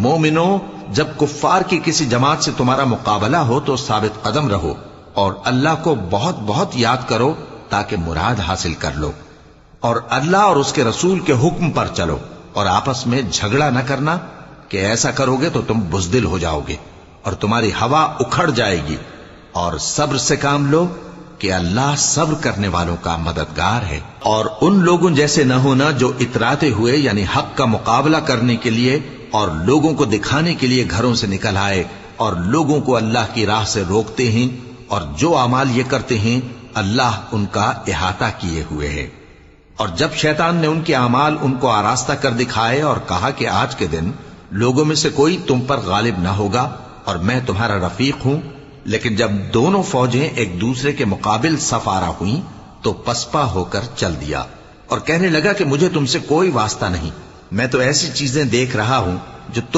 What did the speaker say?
مومنو، جب کفار کی کسی جماعت سے تمہارا مقابلہ ہو تو ثابت قدم رہو اور اللہ کو بہت بہت یاد کرو تاکہ مراد حاصل کر لو، اور اللہ اور اس کے رسول کے حکم پر چلو، اور آپس میں جھگڑا نہ کرنا کہ ایسا کرو گے تو تم بزدل ہو جاؤ گے اور تمہاری ہوا اکھڑ جائے گی، اور صبر سے کام لو کہ اللہ صبر کرنے والوں کا مددگار ہے۔ اور ان لوگوں جیسے نہ ہونا جو اتراتے ہوئے یعنی حق کا مقابلہ کرنے کے لیے اور لوگوں کو دکھانے کے لیے گھروں سے نکل آئے اور لوگوں کو اللہ کی راہ سے روکتے ہیں، اور جو اعمال یہ کرتے ہیں اللہ ان کا احاطہ کیے ہوئے ہے۔ اور جب شیطان نے ان کے اعمال ان کو آراستہ کر دکھائے اور کہا کہ آج کے دن لوگوں میں سے کوئی تم پر غالب نہ ہوگا اور میں تمہارا رفیق ہوں، لیکن جب دونوں فوجیں ایک دوسرے کے مقابل صف آرا ہوئیں تو پسپا ہو کر چل دیا اور کہنے لگا کہ مجھے تم سے کوئی واسطہ نہیں، میں تو ایسی چیزیں دیکھ رہا ہوں جو تم